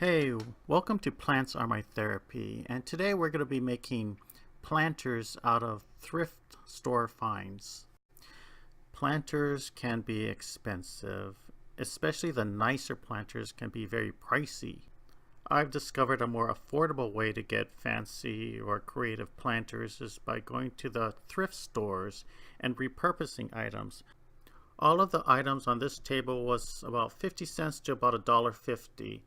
Hey, welcome to Plants Are My Therapy, and today we're going to be making planters out of thrift store finds. Planters can be expensive, especially the nicer planters can be very pricey. I've discovered a more affordable way to get fancy or creative planters is by going to the thrift stores and repurposing items. All of the items on this table was about 50 cents to about $1.50.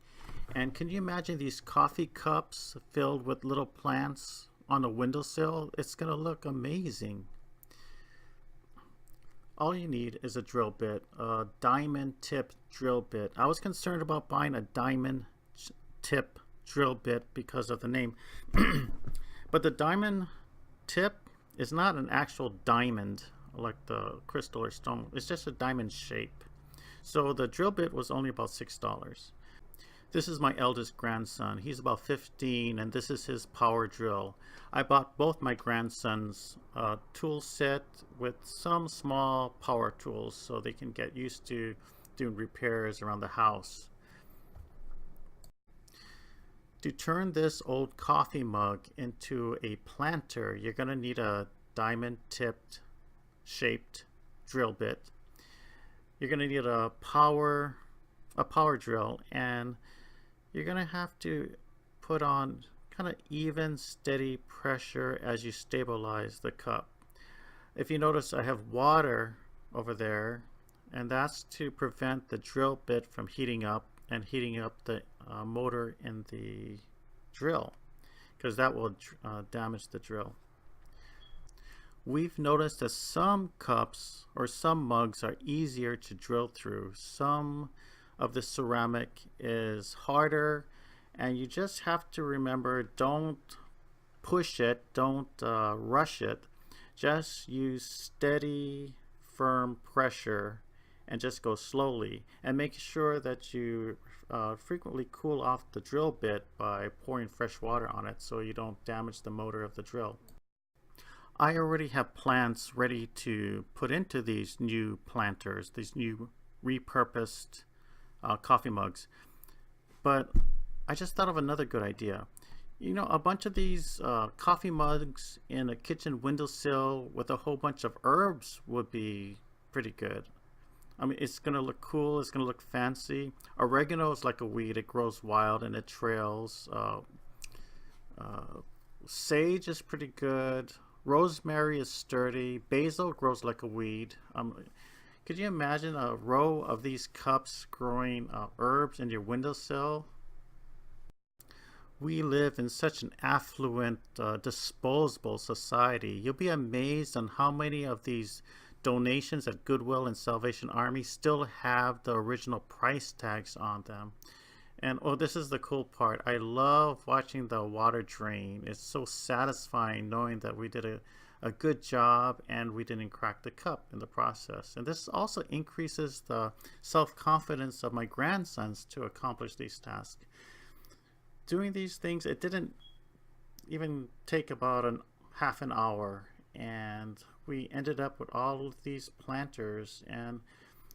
And can you imagine these coffee cups filled with little plants on a windowsill? It's going to look amazing. All you need is a drill bit, a diamond tip drill bit. I was concerned about buying a diamond tip drill bit because of the name. But the diamond tip is not an actual diamond like the crystal or stone. It's just a diamond shape. So the drill bit was only about $6. This is my eldest grandson. He's about 15 and this is his power drill. I bought both my grandsons a tool set with some small power tools so they can get used to doing repairs around the house. To turn this old coffee mug into a planter, you're going to need a diamond tipped shaped drill bit. You're going to need a power drill, and you're going to have to put on kind of even, steady pressure as you stabilize the cup. If you notice, I have water over there, and that's to prevent the drill bit from heating up the motor in the drill, because that will damage the drill. We've noticed that some cups or some mugs are easier to drill through. Some of the ceramic is harder, and you just have to remember, don't push it, don't rush it. Just use steady, firm pressure and just go slowly, and make sure that you frequently cool off the drill bit by pouring fresh water on it so you don't damage the motor of the drill. I already have plants ready to put into these new planters, these new repurposed coffee mugs, but I just thought of another good idea. You know, a bunch of these coffee mugs in a kitchen windowsill with a whole bunch of herbs would be pretty good. I mean, it's going to look cool, it's going to look fancy. Oregano is like a weed, it grows wild and it trails. Sage is pretty good. Rosemary is sturdy. Basil grows like a weed. Could you imagine a row of these cups growing herbs in your windowsill? We live in such an affluent, disposable society. You'll be amazed on how many of these donations at Goodwill and Salvation Army still have the original price tags on them. And oh, this is the cool part. I love watching the water drain. It's so satisfying knowing that we did a good job and we didn't crack the cup in the process. And this also increases the self-confidence of my grandsons to accomplish these tasks. Doing these things, it didn't even take about half an hour, and we ended up with all of these planters, and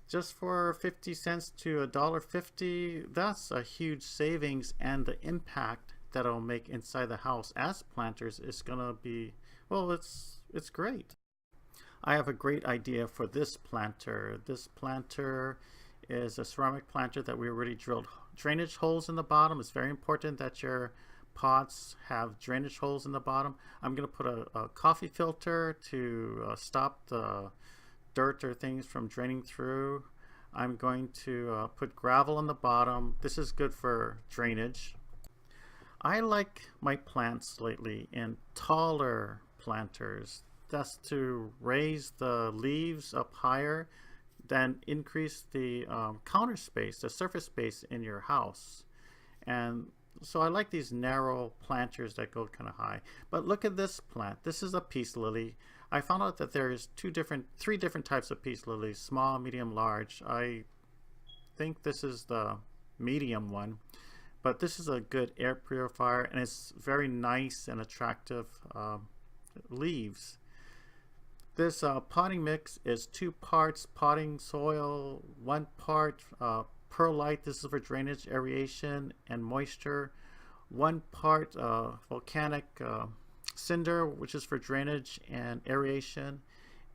just for 50 cents to $1.50, that's a huge savings, and the impact that it'll make inside the house as planters is gonna be, well, it's great. I have a great idea for this planter. This planter is a ceramic planter that we already drilled drainage holes in the bottom. It's very important that your pots have drainage holes in the bottom. I'm gonna put a coffee filter to stop the dirt or things from draining through. I'm going to put gravel on the bottom. This is good for drainage. I like my plants lately in taller planters. That's to raise the leaves up higher, then increase the counter space, the surface space in your house. And so I like these narrow planters that go kind of high. But look at this plant. This is a peace lily. I found out that there is three different types of peace lilies: small, medium, large. I think this is the medium one, but this is a good air purifier, and it's very nice and attractive leaves. This potting mix is 2 parts potting soil, 1 part perlite, this is for drainage, aeration, and moisture. 1 part volcanic cinder, which is for drainage and aeration,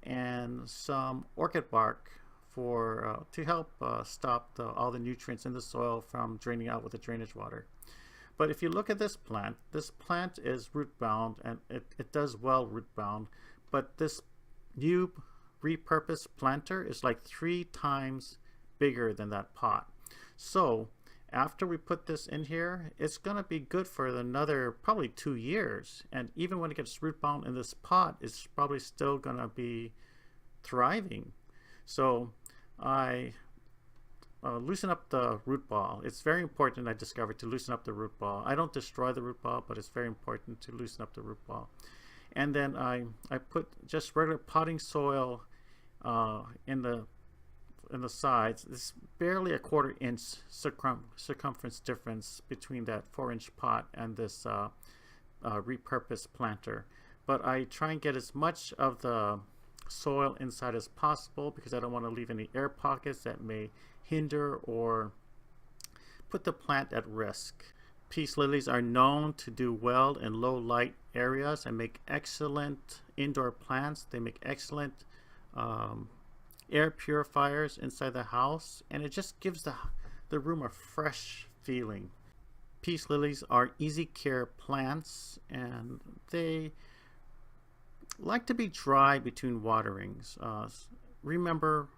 and some orchid bark for to help stop all the nutrients in the soil from draining out with the drainage water. But if you look at this plant is root bound, and it does well root bound, but this new repurposed planter is like 3 times bigger than that pot. So after we put this in here, it's going to be good for another probably 2 years. And even when it gets root bound in this pot, it's probably still going to be thriving. So I loosen up the root ball. It's very important, I discovered, to loosen up the root ball. I don't destroy the root ball, but it's very important to loosen up the root ball. And then I put just regular potting soil in the sides. It's barely a 1/4 inch circumference difference between that 4-inch pot and this repurposed planter. But I try and get as much of the soil inside as possible because I don't want to leave any air pockets that may hinder or put the plant at risk. Peace lilies are known to do well in low light areas and make excellent indoor plants. They make excellent air purifiers inside the house, and it just gives the room a fresh feeling. Peace lilies are easy care plants, and they like to be dry between waterings. Remember,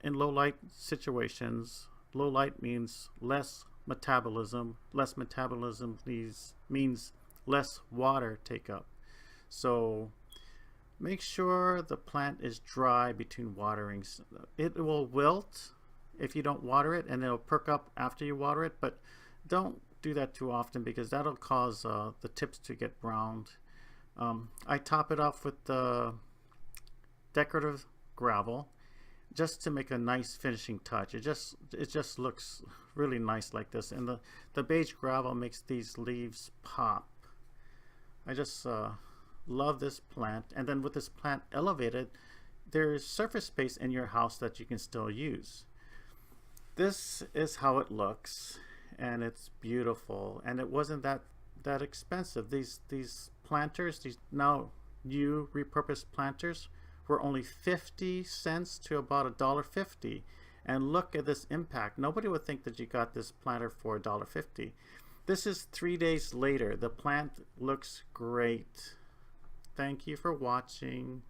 in low light situations, low light means less metabolism. Less metabolism means less water take up. So make sure the plant is dry between waterings. It will wilt if you don't water it, and it'll perk up after you water it, but don't do that too often because that'll cause the tips to get browned. I top it off with the decorative gravel just to make a nice finishing touch. It just looks really nice like this, and the beige gravel makes these leaves pop. I just love this plant. And then with this plant elevated, there's surface space in your house that you can still use. This is how it looks, and it's beautiful, and it wasn't that expensive. These planters, these now new repurposed planters, were only 50 cents to about $1.50. And look at this impact. Nobody would think that you got this planter for $1.50. This is 3 days later. The plant looks great. Thank you for watching.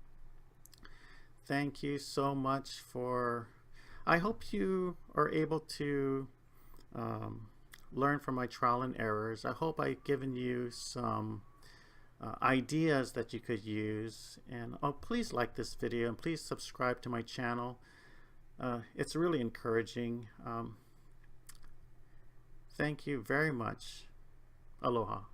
Thank you so much for... I hope you are able to learn from my trial and errors. I hope I've given you some ideas that you could use, and please like this video and please subscribe to my channel. It's really encouraging. Thank you very much. Aloha.